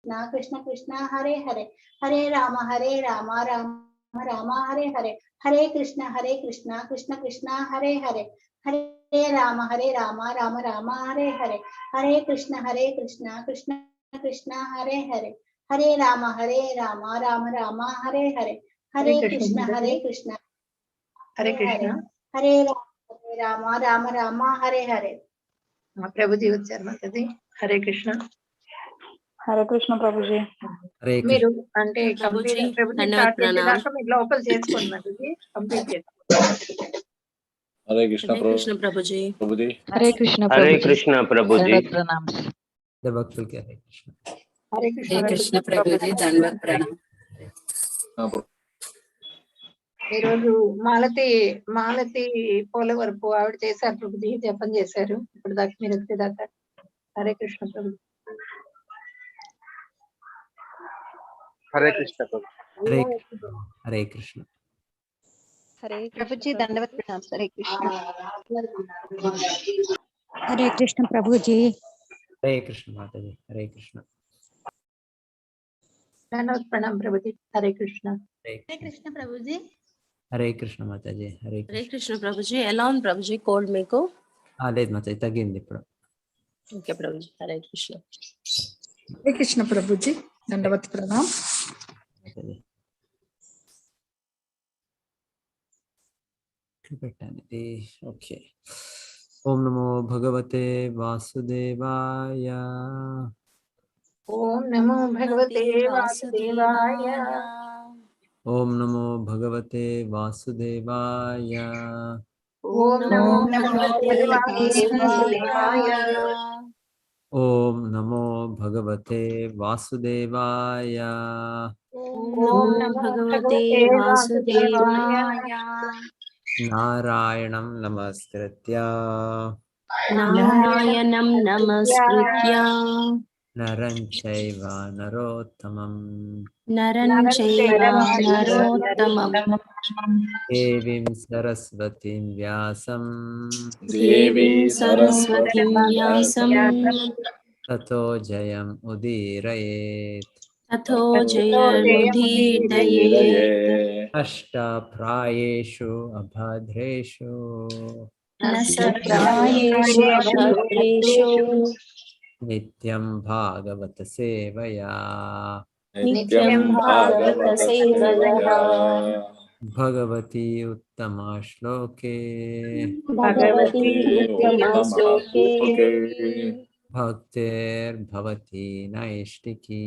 कृष्ण कृष्ण हरे हरे, हरे राम राम राम हरे हरे, हरे कृष्ण कृष्ण कृष्ण हरे हरे, हरे राम राम राम हरे हरे, हरे कृष्ण कृष्ण कृष्ण हरे हरे, हरे राम राम राम हरे हरे, हरे कृष्ण कृष्ण हरे कृष्ण हरे राम राम हरे हरे। प्रभु जी వచ్చారు మాతది। హరే కృష్ణ। హరే కృష్ణ ప్రభుజీ। మీరు అంటే కంప్లీట్ ప్రభుజీ స్టార్ట్ చేసేదాకా మీరు లోపల చేసుకోండి మాతది, కంప్లీట్ చేసుకోండి। हरे कृष्ण प्रभुजी। हरे कृष्ण प्रभुजी। भक्तुल के हरे कृष्ण। हरे कृष्ण प्रभुजी, धन्यवाद प्रणाम। ఈ రోజు మాలతి పోలవరపు ఆవిడ చేశారు ప్రభుజీ, జపం చేశారు ఇప్పుడు దాకా మీరు వచ్చేదాకా। హరే కృష్ణ ప్రభు। हरे कृष्ण हरे कृष्ण। हरे प्रभुजी, दंडवत प्रणाम। हरे कृष्ण। हरे कृष्ण प्रभुजी। हरे कृष्ण माता जी। हरे कृष्ण। दंडवत प्रणाम प्रभुजी। हरे कृष्ण। हरे कृष्ण प्रभुजी। हरे कृष्ण माता जी। हरे कृष्ण प्रभुजी। ఎలా ఉంది ప్రభుజీ కోల్డ్ మీకు? లేదు మాతా जी, తగ్గింది ఇప్పుడు। ఓకే ప్రభుజీ। హరే కృష్ణ। हरे कृष्ण प्रभुजी, दंडवत प्रणाम। ओके। ओम नमो भगवते वासुदेवाय। ओम नमो भगवते वासुदेवाय। ओम नमो भगवते वासुदेवाय। ओम नमो भगवते वासुदेवाय। ओम नमो भगवते वासुदेवाय। ओम नमो भगवते वासुदेवाय। नारायणं नमस्कृत्य नारायणं नमस्कृत्य नरं चैव नरोत्तमं नरं चैव नरोत्तमं देवीं सरस्वतीं व्यासं ततो जयम् उदीरयेत्। अष्टप्रायेषु अभद्रेषु नित्यं भागवत सेवया भगवती उत्तमा श्लोके भक्तिर्भवती नैष्टिकी।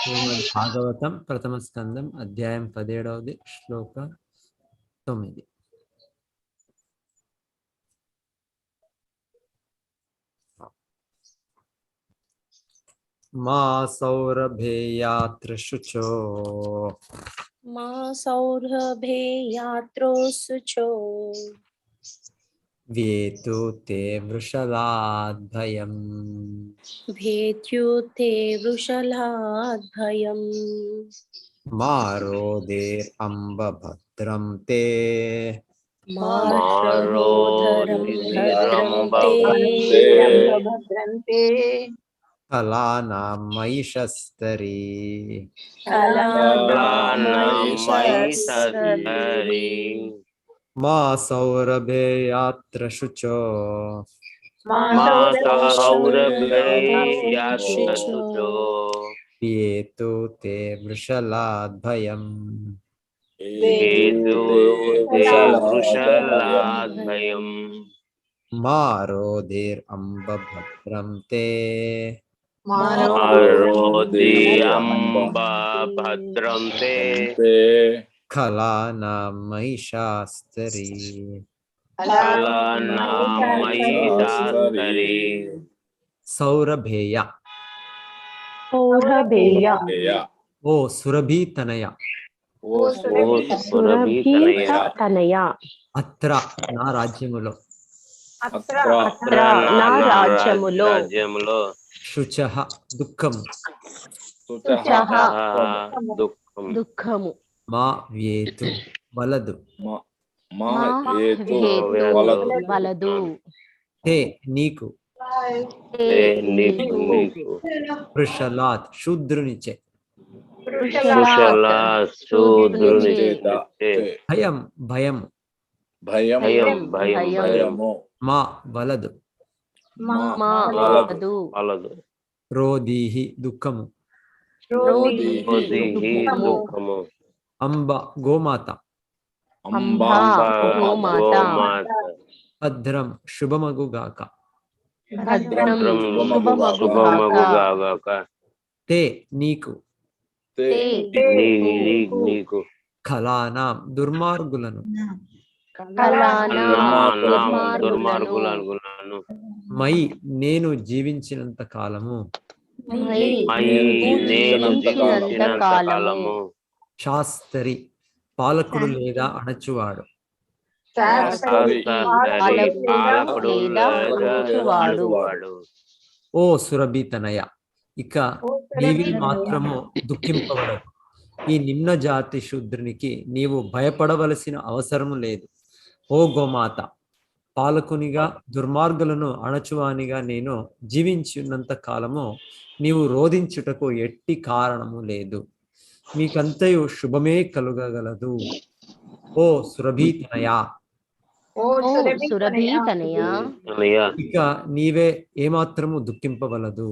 श्रीमद्भागवतं प्रथम स्कंदम अध्यायं 17 श्लोक 9। मा सौरभेयात्र शुचो मा सौरभेयात्रो शुचो वेतु ते वृषलाद्भयम् भेत्युते वृषलाद्भयम् मारोदेरम्बभद्रं ते मारोधरं भद्रं ते भद्रन्ते फलानां महिषस्तरी मा सौरभेयात्र शुचो येतु ते वृषलाद्भयम् मारोदेरम्बभद्रं ते खलानां महिषास्तरी सौरभेय ओ सुरभि तनया तनया अत्र ना राज्यमुलो ना राज्यमुलो शुचः दुःखं दुःखमु मा व्येतु वलदु वलदु తే నీకు, నీకు వృషలాత్ శూద్రునిచే, కుశల శూద్రుని భయం భయము, భయము మా వలదు, వలదు, రోదీహి దుఃఖము, దుఃఖము, అంబ గోమాత, గోమాత, భద్రం శుభమగుగాక, శుభమగుగాక, తే నీకు, నీకు ఖలానాం దుర్మార్గులను, దుర్మార్గులను మై నేను జీవించినంత కాలము, నేను జీవించినంత కాలము శాస్త్రి పాలకుడు లేదా అణచువాడు, పాలకుడు వాడు ఓ సురభి తనయ, ఇక నీవి మాత్రము దుఃఖింపవలదు. ఈ నిమ్న జాతి శూద్రునికి నీవు భయపడవలసిన అవసరము లేదు. ఓ గోమాత, పాలకునిగా దుర్మార్గులను అణచువానిగా నేను జీవించి ఉన్నంత కాలము నీవు రోధించుటకు ఎట్టి కారణము లేదు. మీకంతయు శుభమే కలుగగలదు. ఓ సురభీతనయా, ఇక నీవే ఏమాత్రము దుఃఖింపవలదు.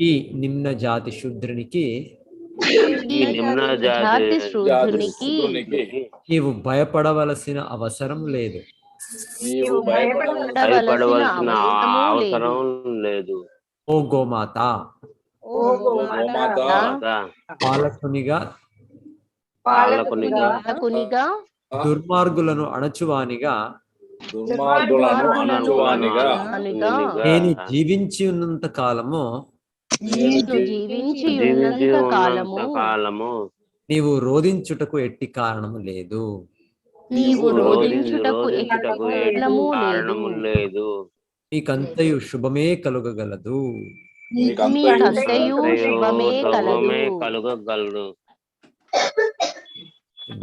ఈ నిమ్న జాతి శూద్రునికి నీవు భయపడవలసిన అవసరం లేదు. ఓ గోమాత, పాలకునిగా దుర్మార్గులను అణచువానిగా నేను జీవించి ఉన్నంత కాలము నీవు రోధించుటకు ఎట్టి కారణము లేదు. మీకంతయు శుభమే కలుగగలదు.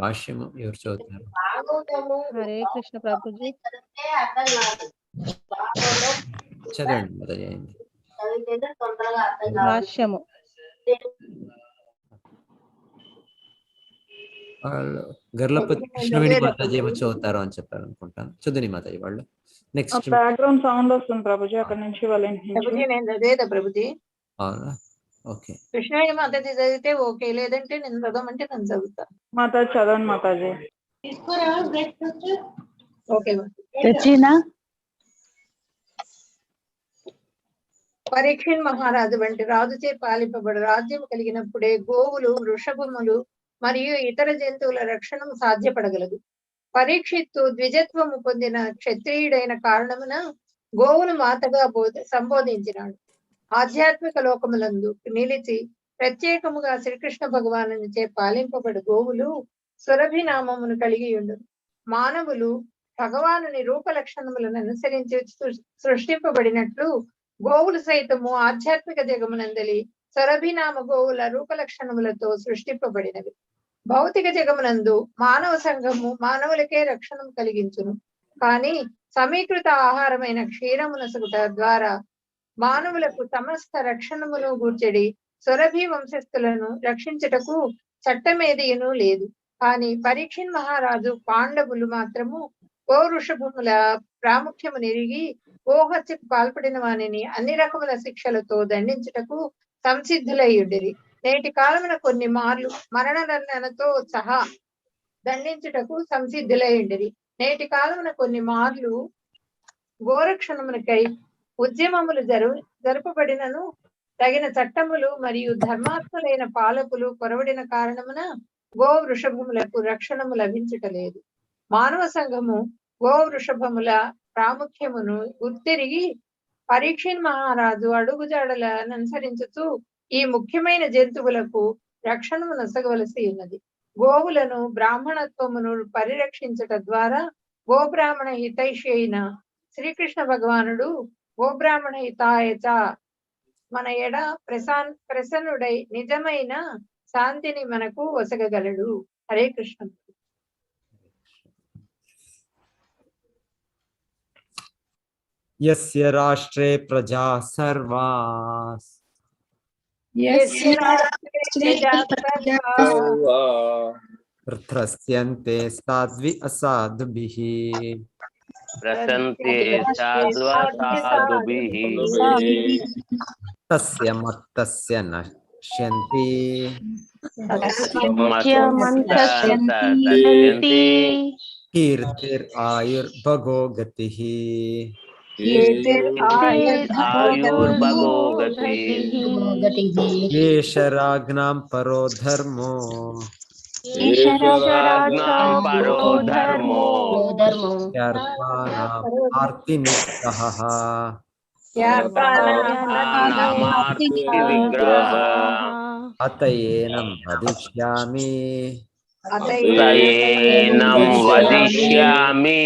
భాష్యము ఎవరు చదువుతున్నారు? హరే కృష్ణ ప్రభుజీ. చదవండి మొదలైంది. భాష్యము. వాళ్ళు గర్లపతి కృష్ణవేణి మాతాజీ ఏమో చదువుతారు అని చెప్పారు అనుకుంటాను. చదువుని మాతాజీ వాళ్ళు. నెక్స్ట్ బ్యాక్గ్రౌండ్ సౌండ్ వస్తుంది ప్రభుజీ, అక్కడ నుంచి వాళ్ళ ఇంటి నుంచి. ప్రభుజీ నేను చదివేదా ప్రభుజీ? అవునా, ఓకే. కృష్ణవేణి మాతాజీ చదివితే ఓకే, లేదంటే నేను చదవమంటే నేను చదువుతా. మాతాజీ చదవండి మాతాజీ. ఓకే. పరీక్షణ్ మహారాజు వంటి రాజుచే పాలింపబడు రాజ్యం కలిగినప్పుడే గోవులు, వృషభములు మరియు ఇతర జంతువుల రక్షణము సాధ్యపడగలదు. పరీక్షిత్తు ద్విజత్వము పొందిన క్షత్రియుడైన కారణమున గోవును మాతగా సంబోధించినాడు. ఆధ్యాత్మిక లోకములందు నిలిచి ప్రత్యేకముగా శ్రీకృష్ణ భగవానునిచే పాలింపబడు గోవులు సురభి నామమును కలిగి ఉండు. మానవులు భగవానుని రూప లక్షణములను అనుసరించి సృష్టింపబడినట్లు గోవులు సైతము ఆధ్యాత్మిక జగమునందలి సురభినామ గోవుల రూపలక్షణములతో సృష్టింపబడినవి. భౌతిక జగమునందు మానవ సంఘము మానవులకే రక్షణ కలిగించును. కానీ సమీకృత ఆహారమైన క్షీరమునసుగుట ద్వారా మానవులకు సమస్త రక్షణమును గూర్చెడి సురభి వంశస్థులను రక్షించుటకు చట్టమేదియను లేదు. కానీ పరీక్షణ్ మహారాజు పాండవులు మాత్రము గోవృషభముల ప్రాముఖ్యము నెరిగి గోహత్యకు పాల్పడిన వానిని అన్ని రకముల శిక్షలతో దండించుటకు సంసిద్ధులయ్యుండిరి. నేటి కాలమున కొన్ని మార్లు మరణదండనతో సహా దండించుటకు సంసిద్ధులయ్యుండిరి. నేటి కాలమున కొన్ని మార్లు గోరక్షణమునకై ఉద్యమములు జరుపబడినను తగిన చట్టములు మరియు ధర్మాత్ములైన పాలకులు కొరవడిన కారణమున గో వృషభములకు రక్షణము లభించుటలేదు. మానవ సంఘము గో వృషభముల ప్రాముఖ్యమును గుర్తిరిగి పరీక్షణ్ మహారాజు అడుగుజాడలను అనుసరించుతూ ఈ ముఖ్యమైన జంతువులకు రక్షణము నొసగవలసి ఉన్నది. గోవులను బ్రాహ్మణత్వమును పరిరక్షించట ద్వారా గోబ్రాహ్మణ హితైషి అయిన శ్రీకృష్ణ భగవానుడు గోబ్రాహ్మణ హితాయచ మన ఎడ ప్రసన్నుడై నిజమైన శాంతిని మనకు ఒసగగలడు. హరే కృష్ణ. यस्य राष्ट्रे प्रजा सर्वाः प्रथस्यन्ते साध्वी असाधुभिः प्रसन्ते साधुभिः तस्य मत्तस्य नश्यन्ति मत्तस्यन्ति कीर्तिरायुर्भगो गतिः आयुर्भगो गतिः येष राज्ञां परो धर्मो राज्ञां परो धर्मो ह्यर्थानाम् आर्तिनिग्रहः विग्रह अतएनं वदिष्यामि तयेनं वदिष्यामि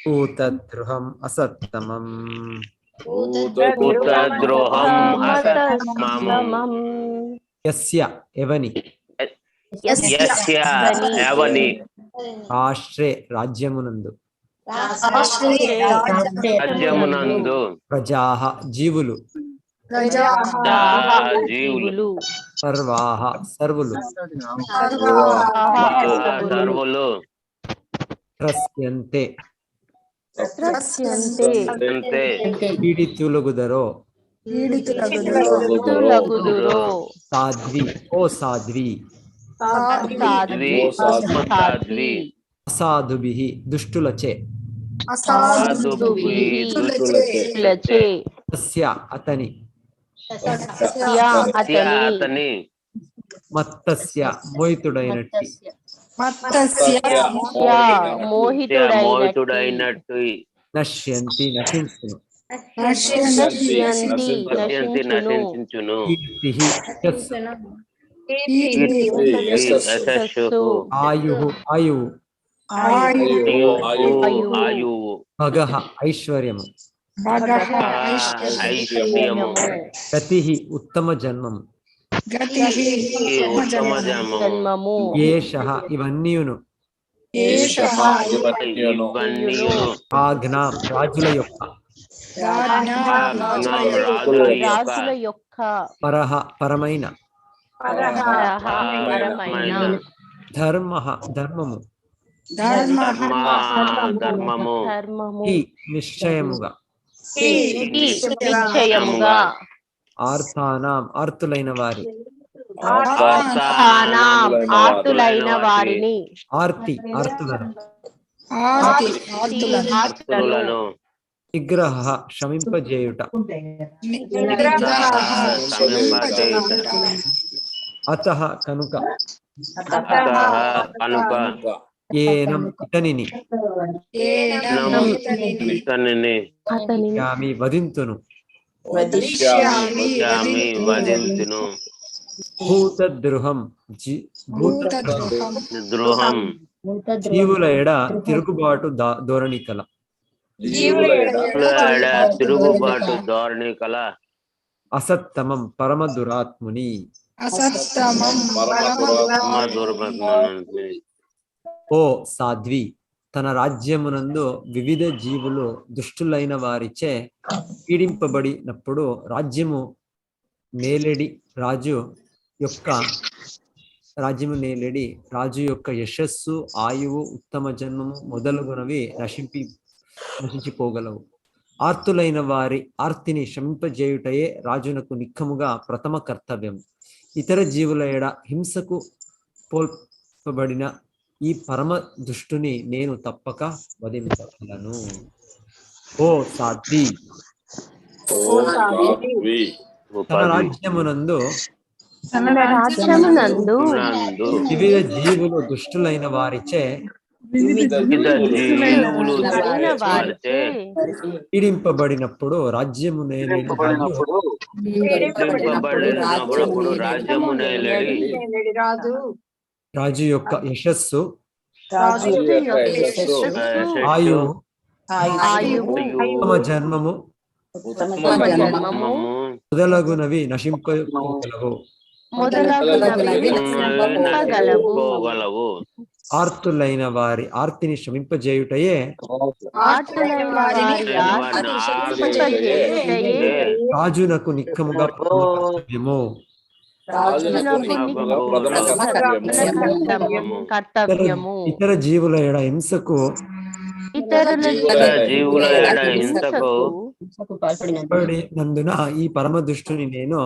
पूतद्रुहम् असत्तमम् कुतद्रोहम् असत्तमम् यस्य एवनि यस्य यवनि రాష్ట్రే రాజ్యమునందు రాజ్యమునందు ప్రజాః జీవులు జీవులు సర్వాః సర్వులు సర్వులు త్రస్యంతే అంతే పీడితులగుదరో సాధ్వి ఓ సాధ్వి సాధ్వి అసాధుభిః దుష్టులచే తస్య అతని అతని మత్తస్య మోహితుడైనట్టి మోహితుడైనట్టు నశ్యంతి నశించును నశించును కీర్తిః ఆయుః ఆయువు ఆయువు భగః ఐశ్వర్యము ఐశ్వర్యము గతిః ఉత్తమ జన్మము ఉత్తమ జన్మము ఏషః ఇవన్నీయును ఆజ్ఞాం రాజుల యొక్క రాజుల యొక్క పరః పరమైన ధర్మః ధర్మము ధర్మము ఈ నిశ్చయముగా ఆర్తానాం ఆర్తులైన వారి ఆర్తి ఆర్తులను నిగ్రహ శమింపజేయుట అతః కనుక ఏనం ఇతనిని యామి వదింతును భూతద్రుహం ద్రోహం జీవుల ఎడ తిరుగుబాటు ధోరణి కల తిరుగుబాటు ధోరణి కల అసత్తమం పరమ దురాత్ముని ఓ సాధ్వి తన రాజ్యమునందు వివిధ జీవులు దుష్టులైన వారిచే పీడింపబడినప్పుడు రాజ్యము నేలెడి రాజు యొక్క యశస్సు ఆయువు ఉత్తమ జన్మము మొదలగునవి నశించిపోగలవు. ఆర్తులైన వారి ఆర్తిని శమింపజేయుటయే రాజునకు నిక్కముగా ప్రథమ కర్తవ్యం. ఇతర జీవుల ఎడ హింసకు పోల్పబడిన ఈ పరమ దుష్టుని నేను తప్పక వధించగలను. ఓ సాధ్వి, తన రాజ్యమునందు వివిధ జీవులు దుష్టులైన వారిచే పీడింపబడినప్పుడు రాజ్యము రాజు యొక్క యశస్సు ఆయువు ఉత్తమ జన్మము మొదలగునవి నశింపగలవు. మొదలగునవి నశింపగలవు. ఆర్తులైన వారి ఆర్తిని శమింపజేయుటయే ఆర్తులైన వారి ఆర్తింపజేయుటయే రాజునకు నిక్కముగా ప్రథమ కర్తవ్యము. కర్తవ్యము. ఇతర జీవుల ఎడ హింసకు ఇతరుల జీవుల ఎడ హింసకు పడినందున ఈ పరమ దుష్టుని నేను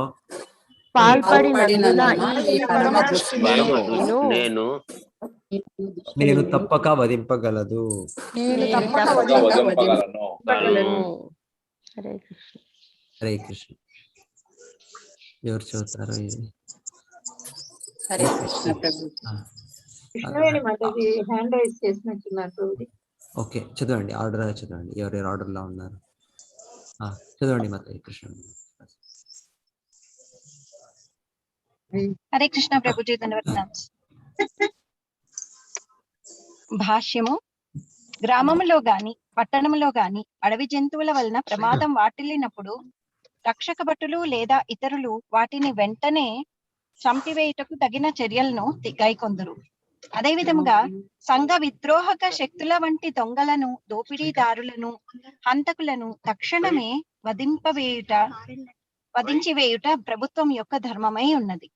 పాల్పడినందున ఈ పరమ దృష్టిని నేను తప్పక వధింపగలదు. హరే కృష్ణ. ఎవరు చదువుతారో ఇది? హరే కృష్ణ ప్రభు. కృష్ణవేణి మాతాజీ హ్యాండ్ రైజ్ చేసినట్టున్నారు ప్రభుజీ. ఓకే, చదవండి. ఆర్డర్ చదవండి. ఎవరెవరు ఆర్డర్ లో ఉన్నారు చదవండి మాతాజీ. కృష్ణ. హరే కృష్ణ ప్రభుజీ. ధన్యవాదాలు. భాష్యము. గ్రామములో గాని పట్టణంలో గాని అడవి జంతువుల వలన ప్రమాదం వాటిల్లినప్పుడు రక్షక భటులు లేదా ఇతరులు వాటిని వెంటనే చంపివేయుటకు తగిన చర్యలను గైకొందురు. అదే విధముగా సంఘ విద్రోహక శక్తుల వంటి దొంగలను, దోపిడీదారులను, హంతకులను తక్షణమే వధించివేయుట ప్రభుత్వం యొక్క ధర్మమై ఉన్నది.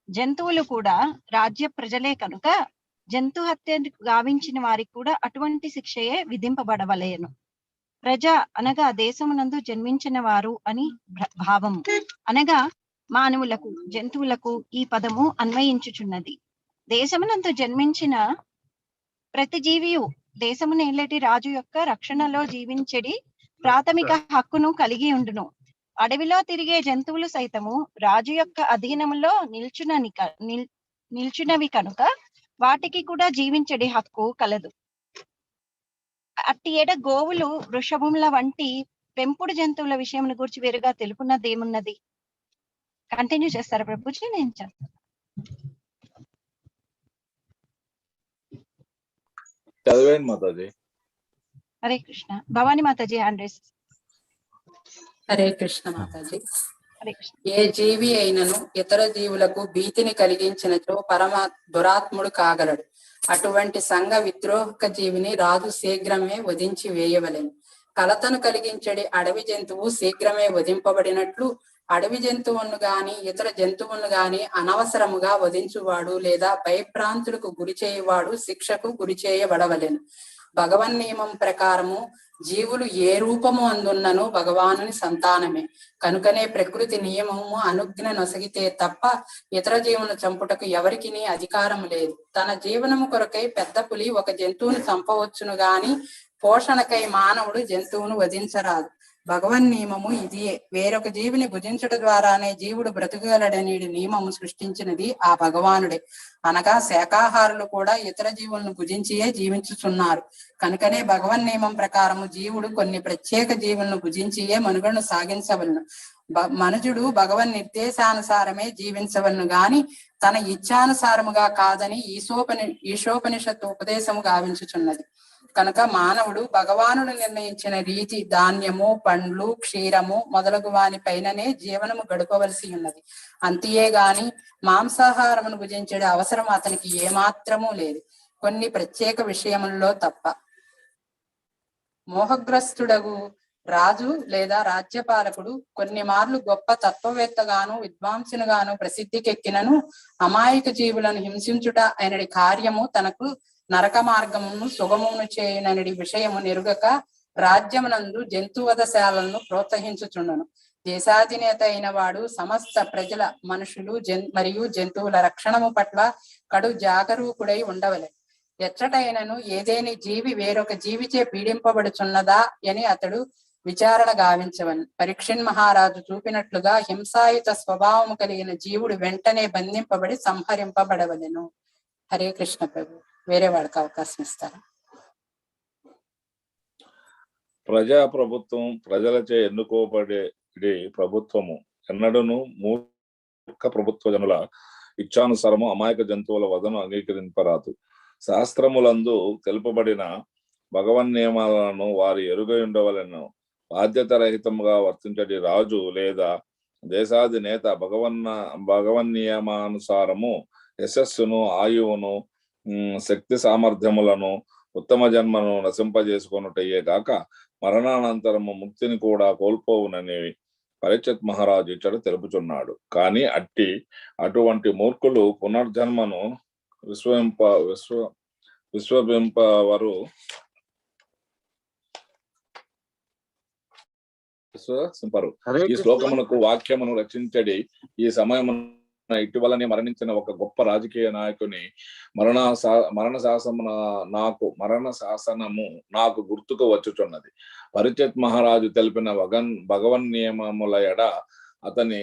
జంతువులు కూడా రాజ్య ప్రజలే కనుక జంతు హత్య గావించిన వారికి కూడా అటువంటి శిక్షయే విధింపబడవలేను. ప్రజ అనగా దేశమునందు జన్మించిన వారు అని భావము. అనగా మానవులకు, జంతువులకు ఈ పదము అన్వయించుచున్నది. దేశమునందు జన్మించిన ప్రతి జీవియు దేశము నేలటి రాజు యొక్క రక్షణలో జీవించడి ప్రాథమిక హక్కును కలిగి ఉండును. అడవిలో తిరిగే జంతువులు సైతము రాజు యొక్క అధీనములో నిల్చునవి కనుక వాటికి కూడా జీవించడి హక్కు కలదు. అట్టి ఏడ గోవులు, వృషభముల వంటి పెంపుడు జంతువుల విషయం గురించి వేరుగా తెలుపున్నది ఏమున్నది? కంటిన్యూ చేస్తారా ప్రభుజీ? నేను చెప్తాను. చదవండి మాతాజీ. హరే కృష్ణ. భవానీ మాతాజీ హ్యాండ్ రైస్. హరే కృష్ణ మాతాజీ. హరే కృష్ణ. ఏ జీవి అయినను ఇతర జీవులకు భీతిని కలిగించినచో పరమ దురాత్ముడు కాగలడు. అటువంటి సంఘ విద్రోహక జీవిని రాజు శీఘ్రమే వధించి వేయవలెను. కలతను కలిగించడి అడవి జంతువు శీఘ్రమే వధింపబడినట్లు అడవి జంతువును గాని ఇతర జంతువును గాని అనవసరముగా వధించువాడు లేదా భయభ్రాంతులకు గురి చేయవాడు శిక్షకు గురి చేయబడవలెను. భగవన్ నియమం ప్రకారము జీవులు ఏ రూపము అందున్నను భగవానుని సంతానమే కనుకనే ప్రకృతి నియమము అనుజ్ఞ నొసగితే తప్ప ఇతర జీవులను చంపుటకు ఎవరికి అధికారం లేదు. తన జీవనము కొరకై పెద్ద పులి ఒక జంతువును చంపవచ్చును గాని పోషణకై మానవుడు జంతువును వధించరాదు. భగవన్ నియమము ఇదియే. వేరొక జీవిని భుజించడం ద్వారానే జీవుడు బ్రతకగలడనే నియమము సృష్టించినది ఆ భగవానుడే. అనగా శాకాహారులు కూడా ఇతర జీవులను భుజించియే జీవించుచున్నారు. కనుకనే భగవన్ నియమం ప్రకారము జీవుడు కొన్ని ప్రత్యేక జీవులను భుజించియే మనుగడను సాగించవలను. మనుజుడు భగవన్ నిర్దేశానుసారమే జీవించవలను గాని తన ఇచ్ఛానుసారముగా కాదని ఈశోపనిషత్తు ఉపదేశము గావించుచున్నది. కనుక మానవుడు భగవానుడు నిర్ణయించిన రీతి ధాన్యము, పండ్లు, క్షీరము మొదలగు వాని పైననే జీవనము గడపవలసి ఉన్నది. అంతే గాని మాంసాహారమును భుజించే అవసరం అతనికి ఏమాత్రమూ లేదు, కొన్ని ప్రత్యేక విషయముల్లో తప్ప. మోహగ్రస్తుడగు రాజు లేదా రాజ్యపాలకుడు కొన్ని మార్లు గొప్ప తత్వవేత్తగాను విద్వాంసునుగాను ప్రసిద్ధికెక్కినను అమాయక జీవులను హింసించుట అయినడి కార్యము తనకు నరక మార్గమును సుగమును చేయనడి విషయము నెరుగక రాజ్యమునందు జంతువధశాలను ప్రోత్సహించుచుండను. దేశాధినేత అయిన వాడు సమస్త ప్రజల, మనుషులు మరియు జంతువుల రక్షణము పట్ల కడు జాగరూకుడై ఉండవలె. ఎచ్చటైనను ఏదేని జీవి వేరొక జీవిచే పీడింపబడుచున్నదా అని అతడు విచారణ గావించవను. పరీక్షణ్ మహారాజు చూపినట్లుగా హింసాయుత స్వభావము కలిగిన జీవుడు వెంటనే బంధింపబడి సంహరింపబడవలెను. హరే కృష్ణ ప్రభు. వేరే వాడికి అవకాశం ఇస్తారా? ప్రజా ప్రభుత్వం ప్రజలచే ఎన్నుకోబడే ప్రభుత్వము ఎన్నడూను మూర్ఖ ప్రభుత్వ జనుల ఇచ్ఛానుసారము అమాయక జంతువుల వదను అంగీకరింపరాదు. శాస్త్రములందు తెలుపబడిన భగవన్ నియమాలను వారి ఎరుగై ఉండవలను. బాధ్యత రహితముగా వర్తించడి రాజు లేదా దేశాధినేత భగవన్నియమానుసారము యశస్సును, ఆయువును, శక్తి సామర్థ్యములను, ఉత్తమ జన్మను నశింపజేసుకొనుటయే గాక మరణానంతరము ముక్తిని కూడా కోల్పోవునని పరీక్షిత్ మహారాజు ఇచ్చట తెలుపుచున్నాడు. కానీ అటువంటి మూర్ఖులు పునర్జన్మను విశ్వసింపరు. ఈ శ్లోకమునకు వాక్యమును రచించడి ఈ సమయమున ఇటీవలనే మరణించిన ఒక గొప్ప రాజకీయ నాయకుని మరణ శాసనము నాకు గుర్తుకు వచ్చుచున్నది. పరీక్షిత్ మహారాజు తెలిపిన భగవన్ నియమముల ఎడ అతని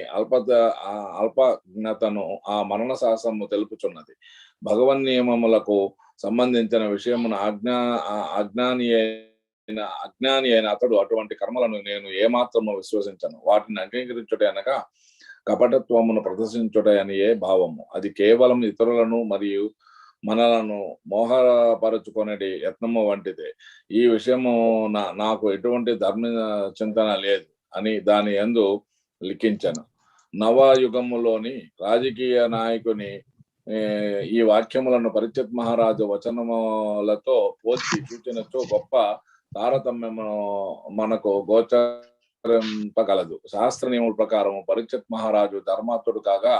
అల్పజ్ఞతను ఆ మరణ శాసనము తెలుపుచున్నది. భగవన్ నియమములకు సంబంధించిన విషయమును అజ్ఞాని అయిన అతడు అటువంటి కర్మలను నేను ఏమాత్రము విశ్వసించను. వాటిని అంగీకరించుట అనగా కపటత్వమును ప్రదర్శించుట అనియే భావము. అది కేవలం ఇతరులను మరియు మనలను మోహపరచుకొనేది యత్నము వంటిదే. ఈ విషయము నాకు ఎటువంటి ధర్మ చింతన లేదు అని దాని యందు లిఖించను. నవయుగములోని రాజకీయ నాయకుని ఈ వాక్యములను పరీక్షిత్ మహారాజు వచనములతో పోల్చి చూచినచో గొప్ప తారతమ్యము మనకు గోచరింపగలదు. శాస్త్ర నియముల ప్రకారం పరీక్షిత్ మహారాజు ధర్మాత్ముడు కాగా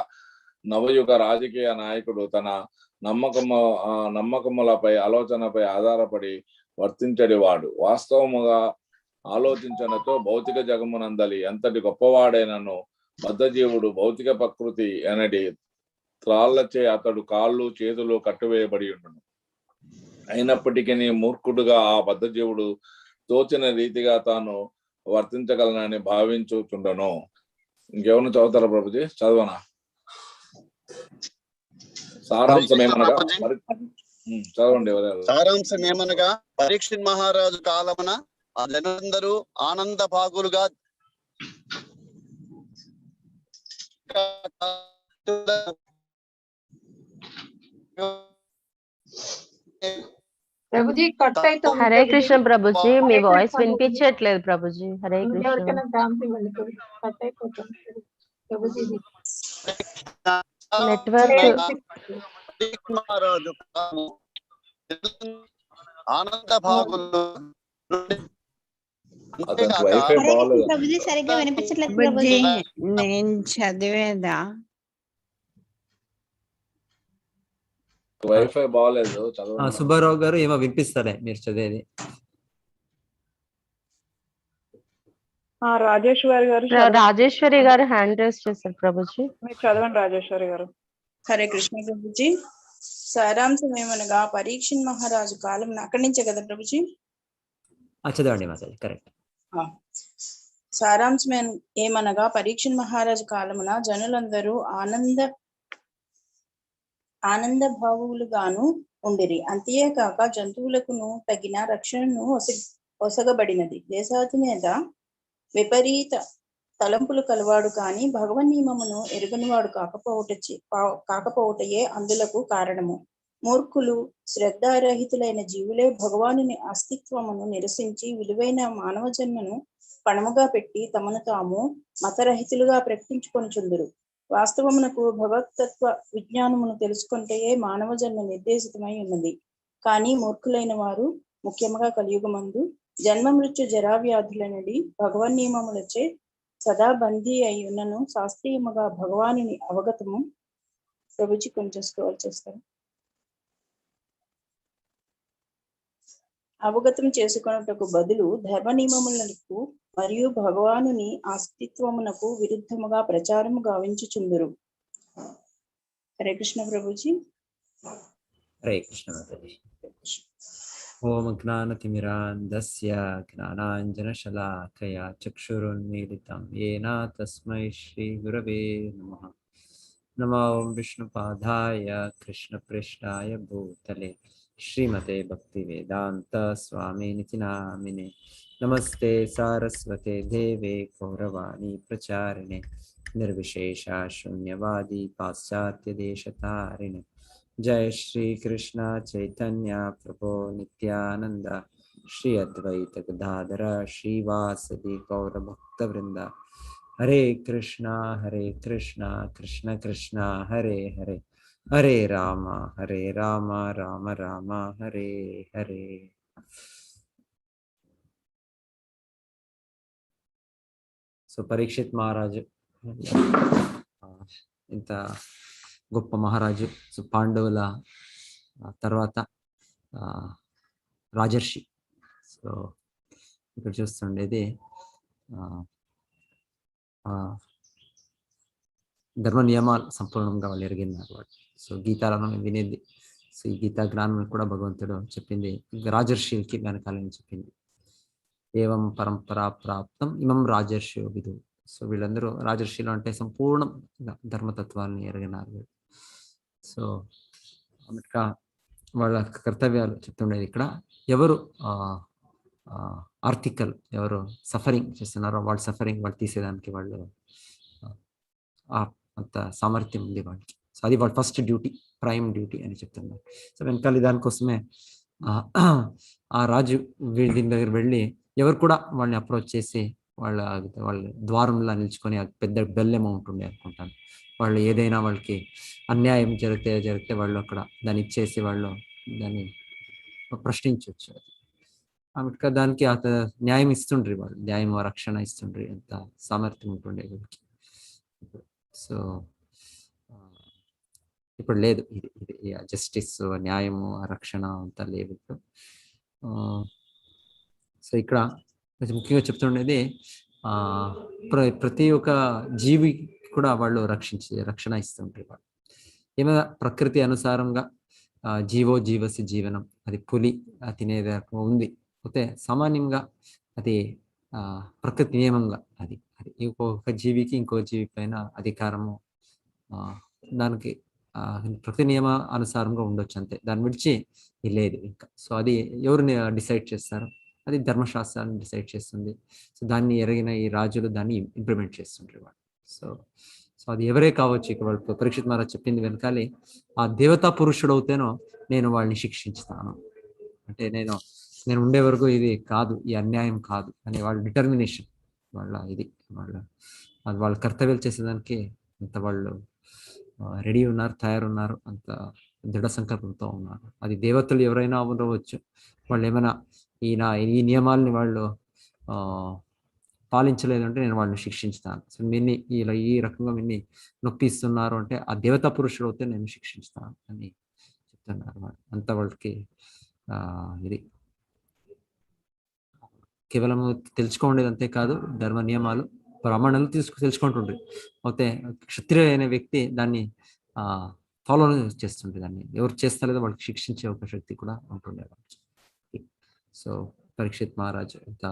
నవయుగ రాజకీయ నాయకుడు తన నమ్మకములపై ఆలోచనపై ఆధారపడి వర్తించడివాడు. వాస్తవముగా ఆలోచించినతో భౌతిక జగమునందలి ఎంతటి గొప్పవాడైనను బద్ధజీవుడు భౌతిక ప్రకృతి అనడి త్రాళ్లచే అతడు కాళ్ళు చేతులు కట్టువేయబడి ఉండును. అయినప్పటికీ మూర్ఖుడుగా ఆ బద్ధజీవుడు తోచిన రీతిగా తాను వర్తించగలనని భావించుచుండను. ఇంకెవరిని చదువుతారా ప్రభుజీ? చదవనా? సారాంశం ఏమనగా చదవండి. సారాంశం ఏమనగా పరీక్షిత్ మహారాజు కాలమున ఆ జనులందరూ ఆనంద భాగులుగా ప్రభుజీ కట్ అవుతుంది. హరే కృష్ణ ప్రభుజీ, మీ వాయిస్ వినిపించట్లేదు ప్రభుజీ. హరే కృష్ణ. ఎవరికైనా ఛాన్స్ ఇవ్వండి, కట్ అయిపోతుంది ప్రభుజీ. నెట్వర్క్ మహారాజు ఆనంద భాగులు ప్రభుజీ సరిగ్గా వినిపించట్లేదు ప్రభుజీ. ప్రభుజీ. నేను చదివేదా? వైఫై బాగాలేదు, చదవండి. సుబ్బారావు గారు ఏమో వినిపిస్తారే మీరు చదివేది. రాజేశ్వరి గారు హ్యాండ్ రైజ్ చేశారు ప్రభుజీ. చదవండి రాజేశ్వరి గారు. హరే కృష్ణ ప్రభుజీ. సారాంశం ఏమనగా పరీక్షిత్ మహారాజు కాలం అక్కడి నుంచే కదా ప్రభుజీ? చదవండి మాతాజీ. కరెక్ట్. సారాంశం ఏమనగా పరీక్షిత్ మహారాజు కాలమున జనులందరూ ఆనంద భావులుగాను ఉండిరి. అంతేకాక జంతువులకును తగిన రక్షణను ఒసగబడినది. దేశాధినేత విపరీత తలంపులు కలవాడు కాని భగవన్ నియమమును ఎరుగనివాడు కాకపోవటయే అందులకు కారణము. మూర్ఖులు శ్రద్ధారహితులైన జీవులే భగవానుని అస్తిత్వమును నిరసించి విలువైన మానవ జన్మను పణముగా పెట్టి తమను తాము మతరహితులుగా ప్రకటించుకొనుచుందురు. వాస్తవమునకు భగవతత్వ విజ్ఞానమును తెలుసుకుంటేయే మానవ జన్మ నిర్దేశితమై ఉన్నది. కానీ మూర్ఖులైన వారు ముఖ్యముగా కలియుగమందు జన్మ మృత్యు జరావ్యాధులనడి భగవన్ నియమములచే సదా బందీ అయి ఉన్నను శాస్త్రీయముగా భగవానుని అవగతము. ప్రభుజీ కొంచెం స్క్రోల్ చేస్తారు. అవగతం చేసుకొనుటకు బదులు ధర్మ నియమములకు మరియు భగవానుని అస్తిత్వమునకు విరుద్ధముగా ప్రచారము గావించుచుందురు. హరే కృష్ణ ప్రభుజీ. హరే కృష్ణ మాతాజీ. ఓం జ్ఞానతిమిరాంధస్య జ్ఞానాంజనశలాకయా చక్షురున్మీలితం येन తస్మై శ్రీ గురవే నమః. నమో విష్ణుపాదాయ కృష్ణప్రేష్ఠాయ భూతలే శ్రీమతే భక్తివేదాంత స్వామినితి నామినే. నమస్తే సారస్వతే దేవే గౌరవాణి ప్రచారిణే నిర్విశేష శూన్యవాది పాశ్చాత్య దేశతారిణే. జయ శ్రీ కృష్ణ చైతన్య ప్రభో నిత్యానంద శ్రీ అద్వైత గదాధర శ్రీవాసది గౌర భక్త వృంద. హరే కృష్ణ కృష్ణ కృష్ణ హరే హరే, హరే రామ రామ రామ హరే హరే. సో పరీక్షిత్ మహారాజు ఇంత గొప్ప మహారాజు. సో పాండవుల తర్వాత రాజర్షి. సో ఇక్కడ చూస్తుండేది ధర్మ నియమాలు సంపూర్ణంగా వాళ్ళు ఎరిగినారు వాళ్ళు. సో గీతాలను వినేది. సో ఈ గీతా జ్ఞానం కూడా భగవంతుడు చెప్పింది రాజర్షికి వెనకాలని చెప్పింది. ఏవం పరంపరా ప్రాప్తం ఇమం రాజర్షి విధు. సో వీళ్ళందరూ రాజర్షిలో అంటే సంపూర్ణం ధర్మతత్వాన్ని ఎరిగినారు. సో అన్నట్టుగా వాళ్ళ కర్తవ్యాలు చెప్తుండేది. ఇక్కడ ఎవరు ఆర్టికల్, ఎవరు సఫరింగ్ చేస్తున్నారో వాళ్ళ సఫరింగ్ వాళ్ళు తీసేదానికి వాళ్ళు అంత సామర్థ్యం ఉంది వాళ్ళకి. సో అది వాళ్ళ ఫస్ట్ డ్యూటీ, ప్రైమ్ డ్యూటీ అని చెప్తున్నారు. సో వెనకాల దానికోసమే ఆ రాజు దీని దగ్గర వెళ్ళి ఎవరు కూడా వాళ్ళని అప్రోచ్ చేసి వాళ్ళ ద్వారంలో నిల్చుకొని పెద్ద బెల్ అమౌంట్ ఉండే అనుకుంటాను. వాళ్ళు ఏదైనా వాళ్ళకి అన్యాయం జరిగితే వాళ్ళు అక్కడ దాన్ని ఇచ్చేసి వాళ్ళు దాన్ని ప్రశ్నించవచ్చు. ఆమె దానికి న్యాయం ఇస్తుండ్రి వాళ్ళు, న్యాయం రక్షణ ఇస్తుండ్రి. అంత సామర్థ్యం ఉంటుండే వీళ్ళకి. సో ఇప్పుడు లేదు, ఇది జస్టిస్, న్యాయము, రక్షణ అంతా లేదు ఇప్పుడు. సో ఇక్కడ ముఖ్యంగా చెప్తుండేది ప్రతి ఒక్క జీవి కూడా వాళ్ళు రక్షణ ఇస్తుంటారు వాళ్ళు. ఏమైనా ప్రకృతి అనుసారంగా జీవో జీవసి జీవనం, అది పులి తినేది ఉంది. అయితే సామాన్యంగా అది ప్రకృతి నియమంగా అది ఇంకొక జీవికి ఇంకో జీవి పైన అధికారము దానికి ప్రకృతి నియమ అనుసారంగా ఉండొచ్చు అంతే, దాన్ని విడిచి లేదు ఇంకా. సో అది ఎవరిని డిసైడ్ చేస్తారు? అది ధర్మశాస్త్రాన్ని డిసైడ్ చేస్తుంది. సో దాన్ని ఎరిగిన ఈ రాజులు దాన్ని ఇంప్లిమెంట్ చేస్తుంటారు వాళ్ళు. సో అది ఎవరే కావచ్చు. ఇక్కడ వాళ్ళు పరీక్షిత్ మహారాజ్ చెప్పింది వెనకాలి ఆ దేవతా పురుషుడు అవుతేనో నేను వాళ్ళని శిక్షించుతాను అంటే నేను ఉండే వరకు ఇది కాదు, ఈ అన్యాయం కాదు అనే వాళ్ళ డిటర్మినేషన్, వాళ్ళ ఇది వాళ్ళ కర్తవ్యాలు చేసేదానికి అంత వాళ్ళు రెడీ ఉన్నారు, తయారున్నారు, అంత దృఢ సంకల్పంతో ఉన్నారు. అది దేవతలు ఎవరైనా ఉండవచ్చు. వాళ్ళు ఏమైనా ఈ నియమాలని వాళ్ళు పాలించలేదంటే నేను వాళ్ళని శిక్షించుతాను. సో మిన్ని ఈ రకంగా మిన్ని నొప్పిస్తున్నారు అంటే ఆ దేవతా పురుషుడు అయితే నేను శిక్షిస్తాను అని చెప్తున్నారు. అంత వాళ్ళకి ఇది కేవలం తెలుసుకోండేది అంతేకాదు, ధర్మ నియమాలు బ్రాహ్మణులు తెలుసుకుంటుండ్రి. అయితే క్షత్రియ అనే వ్యక్తి దాన్ని ఫాలో చేస్తుండే. దాన్ని ఎవరు చేస్తలేదో వాళ్ళకి శిక్షించే ఒక శక్తి కూడా ఉంటుండే వాళ్ళకి. సో పరీక్షిత్ మహారాజు ఇంత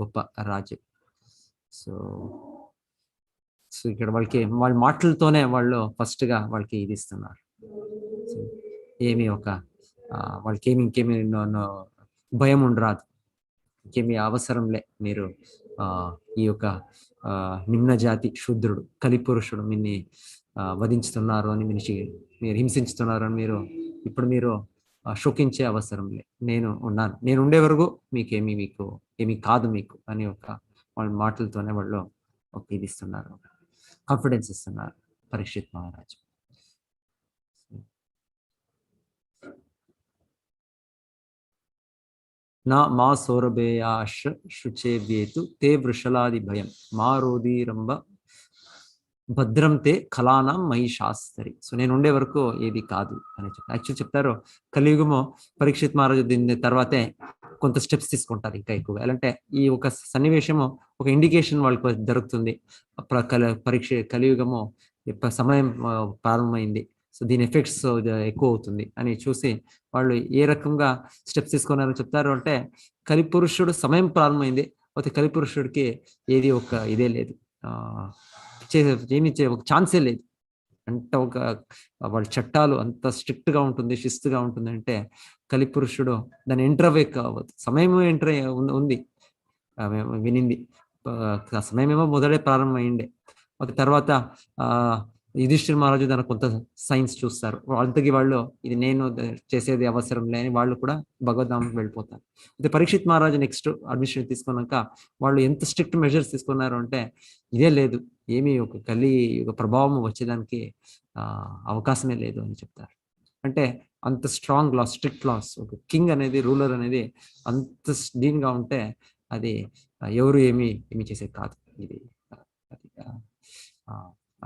గొప్ప రాజు. సో ఇక్కడ వాళ్ళకి వాళ్ళ మాటలతోనే వాళ్ళు ఫస్ట్ గా వాళ్ళకి ఇది ఇస్తున్నారు. ఏమి వాళ్ళకి ఇంకేమి భయం ఉండరాదు, ఇంకేమి అవసరంలే. మీరు ఈ యొక్క నిమ్న జాతి శూద్రుడు కలిపురుషుడు మిన్ని వధించుతున్నారు అని మీరు హింసించుతున్నారు అని మీరు శోకించే అవసరం లే. నేను ఉన్నాను, నేను ఉండే వరకు మీకు ఏమి కాదు మీకు అని వాళ్ళ మాటలతోనే వాళ్ళు ఇది ఇస్తున్నారు, కాన్ఫిడెన్స్ ఇస్తున్నారు పరీక్షిత్ మహారాజు. నా మా సౌరభేయాశ శుచేవ్యేతు తే వృషలాది భయం మా రోదీరంభ భద్రం తే కళానం మహిషాస్తరి. సో నేను ఉండే వరకు ఏది కాదు అని చెప్తారు. యాక్చువల్ చెప్తారు కలియుగము పరీక్షిత్ మహారాజు దీని తర్వాతే కొంత స్టెప్స్ తీసుకుంటారు ఇంకా ఎక్కువగా. ఎలాంటే ఈ ఒక సన్నివేశము ఒక ఇండికేషన్ వాళ్ళకు దొరుకుతుంది. కలియుగము సమయం ప్రారంభమైంది, సో దీని ఎఫెక్ట్స్ ఎక్కువ అవుతుంది అని చూసి వాళ్ళు ఏ రకంగా స్టెప్స్ తీసుకున్నారని చెప్తారు అంటే కలిపురుషుడు సమయం ప్రారంభమైంది, అయితే కలిపురుషుడికి ఏది ఇదే లేదు, ఒక ఛాన్సే లేదు. అంటే వాళ్ళ చట్టాలు అంత స్ట్రిక్ట్ గా ఉంటుంది, శిస్తుగా ఉంటుంది. అంటే కలిపురుషుడు దాన్ని ఎంటర్ కావద్దు. సమయం ఎంటర్ ఉంది, వినింది సమయమేమో మొదలే ప్రారంభమైండే. ఒక తర్వాత యుధిష్ఠిర మహారాజు దాని కొంత సైన్స్ చూస్తారు, అంతకి వాళ్ళు ఇది నేను చేసేది అవసరం లేని వాళ్ళు కూడా భగవద్ధామకి వెళ్ళిపోతారు. అయితే పరీక్షిత్ మహారాజు నెక్స్ట్ అడ్మిషన్ తీసుకున్నాక వాళ్ళు ఎంత స్ట్రిక్ట్ మెజర్స్ తీసుకున్నారు అంటే ఇదే లేదు, ఏమీ ఒక ఒక ప్రభావం వచ్చేదానికి అవకాశమే లేదు అని చెప్తారు. అంటే అంత స్ట్రాంగ్ లాస్, స్ట్రిక్ట్ లాస్, ఒక కింగ్ అనేది, రూలర్ అనేది అంత దీనిగా ఉంటే అది ఎవరు ఏమీ చేసేది కాదు. ఇది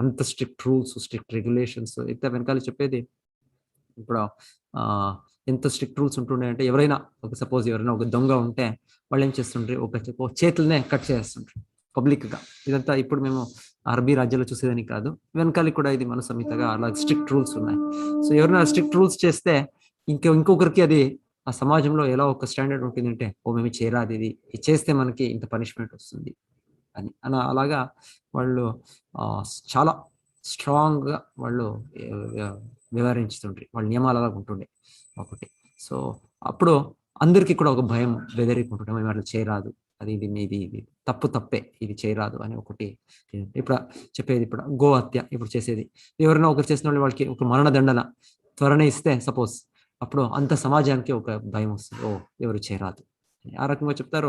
అంత స్ట్రిక్ట్ రూల్స్, స్ట్రిక్ట్ రెగ్యులేషన్స్ అయితే వెనకాల చెప్పేది. ఇప్పుడు ఎంత స్ట్రిక్ట్ రూల్స్ ఉంటుండే అంటే ఎవరైనా సపోజ్ ఎవరైనా ఒక దొంగ ఉంటే వాళ్ళు ఏం చేస్తుండ్రి, ఒక చేతులనే కట్ చేస్తుండ్రు పబ్లిక్ గా. ఇదంతా ఇప్పుడు మేము అరబీ రాజ్యాల్లో చూసేదని కాదు, వెనకాల కూడా ఇది మన సమితగా అలా స్ట్రిక్ట్ రూల్స్ ఉన్నాయి. సో ఎవరైనా స్ట్రిక్ట్ రూల్స్ చేస్తే ఇంకొకరికి అది ఆ సమాజంలో ఎలా ఒక స్టాండర్డ్ ఉంటుందంటే మేము చేయరాదు, ఇది చేస్తే మనకి ఇంత పనిష్మెంట్ వస్తుంది అని అలాగా వాళ్ళు చాలా స్ట్రాంగ్ గా వాళ్ళు వ్యవహరించుతుండ్రి, వాళ్ళ నియమాలు అలాగ ఉంటుండే ఒకటి. సో అప్పుడు అందరికీ కూడా ఒక భయం బెదిరికుంటుండే, మేము అట్లా చేయరాదు, అది ఇది తప్పే, ఇది చేయరాదు అని ఒకటి. ఇప్పుడు చెప్పేది ఇప్పుడు గో హత్య ఇప్పుడు చేసేది, ఎవరైనా ఒకరు చేసిన వాళ్ళు వాళ్ళకి ఒక మరణదండన త్వరనే ఇస్తే సపోజ్, అప్పుడు అంత సమాజానికి ఒక భయం వస్తుంది, ఎవరు చేయరాదు. ఆ రకంగా చెప్తారు.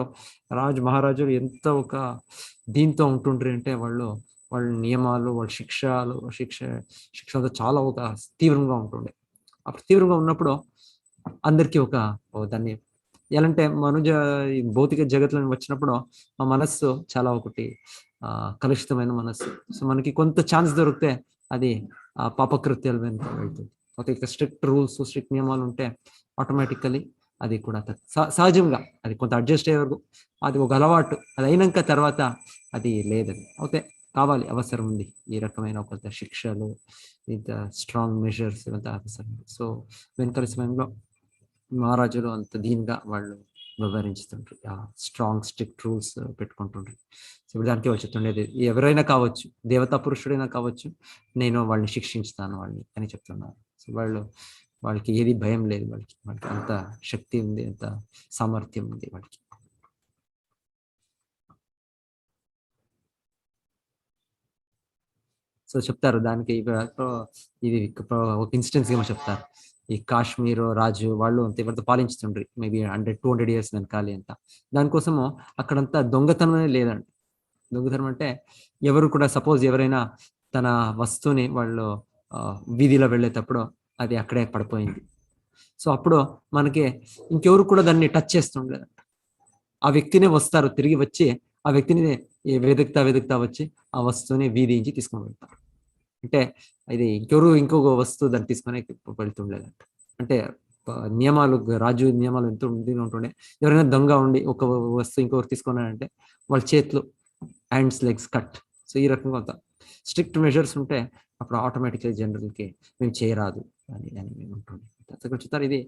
మహారాజులు ఎంత ఒక దీంతో ఉంటుండ్రి అంటే వాళ్ళ నియమాలు, వాళ్ళ శిక్షలతో చాలా ఒక తీవ్రంగా ఉంటుండే. అప్పుడు తీవ్రంగా ఉన్నప్పుడు అందరికీ ఒక దాన్ని ఎలాంటే భౌతిక జగత్తులో వచ్చినప్పుడు మా మనస్సు చాలా ఒకటి కలుషితమైన మనస్సు. సో మనకి కొంత ఛాన్స్ దొరికితే అది పాపకృత్యాల వెనుక వెళ్తుంది. ఒక స్ట్రిక్ట్ రూల్స్, స్ట్రిక్ట్ నియమాలు ఉంటే ఆటోమేటికలీ అది కూడా సహజంగా అది కొంత అడ్జస్ట్ అయ్యే వరకు అది ఒక అలవాటు, అది అయినాక తర్వాత అది లేదని అయితే కావాలి, అవసరం ఉంది ఈ రకమైన కొంత శిక్షలు, ఇంత స్ట్రాంగ్ మెజర్స్ ఇవంతా అవసరం. సో వెనకాల సమయంలో మహారాజులు అంత దీనిగా వాళ్ళు వ్యవహరించుతుంటారు, స్ట్రాంగ్ స్ట్రిక్ట్ రూల్స్ పెట్టుకుంటుంటారు. సో దానికి వాళ్ళు చెప్తుండేది, ఎవరైనా కావచ్చు, దేవతా పురుషుడైనా కావచ్చు, నేను వాళ్ళని శిక్షించుతాను వాళ్ళని అని చెప్తున్నారు. సో వాళ్ళకి ఏది భయం లేదు, వాళ్ళకి అంత శక్తి ఉంది, అంత సామర్థ్యం ఉంది వాళ్ళకి. సో చెప్తారు దానికి ఇది ఒక ఇన్స్టెన్స్ ఏమో చెప్తారు. ఈ కాశ్మీర్ రాజు వాళ్ళు అంత ఎవరితో పాలించుతుండ్రి, మేబీ 100-200 years వెనకాలి అంత. దానికోసము అక్కడంతా దొంగతనమే లేదండి. దొంగతనం అంటే ఎవరు కూడా సపోజ్ ఎవరైనా తన వస్తువుని వాళ్ళు వీధిలో వెళ్ళేటప్పుడు అది అక్కడే పడిపోయింది, సో అప్పుడు మనకి ఇంకెవరు కూడా దాన్ని టచ్ చేస్తుండలేదు. ఆ వ్యక్తినే వస్తారు, తిరిగి వచ్చి ఆ వ్యక్తిని వెతుకుతా వచ్చి ఆ వస్తువుని వీధించి తీసుకొని వెళ్తారు. అంటే ఇది ఇంకొక వస్తువు దాన్ని తీసుకొని వెళ్తుండలేదంట. అంటే నియమాలు, రాజు నియమాలు ఎంత ఉంటుండే, ఎవరైనా దొంగ ఉండి ఒక వస్తువు ఇంకొకరు తీసుకున్నారంటే వాళ్ళ చేతులు, హ్యాండ్స్, లెగ్స్ కట్. సో ఈ రకంగా కొంత స్ట్రిక్ట్ మెజర్స్ ఉంటే అప్పుడు ఆటోమేటిక్గా జనరల్కి మేము చేయరాదు అని మేము ఉంటుండే. చెప్తారు ఇది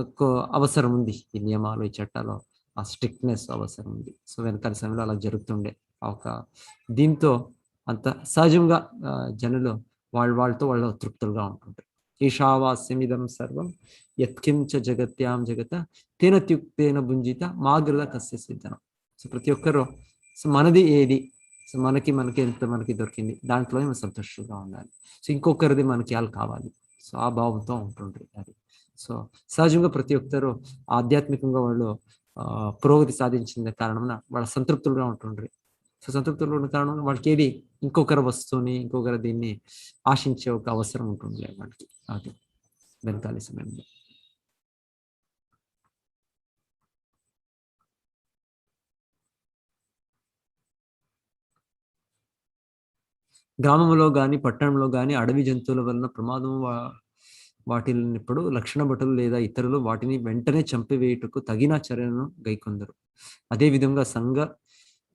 ఒక అవసరం ఉంది, ఈ నియమాలు, ఈ చట్టాలు, ఆ స్ట్రిక్ట్నెస్ అవసరం ఉంది. సో వెనకాల సమయంలో అలా జరుగుతుండే. ఒక దీంతో అంత సహజంగా జనులు వాళ్ళతో వాళ్ళు తృప్తులుగా ఉంటుంటారు. ఈశావాస్యమిదం సర్వం యత్కించ జగత్యాం జగత తేన త్యుక్తేన భుంజిత మాగృత కస్య సిద్ధనం. సో ప్రతి ఒక్కరు సో మనది ఏది, సో మనకి ఎంత మనకి దొరికింది దాంట్లోనే మనం సంతోషంగా ఉండాలి. సో ఇంకొకరిది మనకి వాళ్ళు కావాలి, సో ఆ భావంతో ఉంటుండ్రి అది. సో సహజంగా ప్రతి ఒక్కరు ఆధ్యాత్మికంగా వాళ్ళు పురోగతి సాధించిన కారణంగా వాళ్ళ సంతృప్తులుగా ఉంటుండ్రి. సో సంతృప్తులు ఉన్న కారణంగా వాళ్ళకి ఏది ఇంకొకరి వస్తువుని, ఇంకొకరి దీన్ని ఆశించే ఒక అవసరం ఉంటుంది వాళ్ళకి అది వెనకాలి సమయంలో. గ్రామంలో కానీ పట్టణంలో కానీ అడవి జంతువుల వలన ప్రమాదం వాటిల్లినప్పుడు లక్షణ భటులు లేదా ఇతరులు వాటిని వెంటనే చంపివేయుటకు తగిన చర్యలను గైకొందరు. అదే విధంగా సంఘ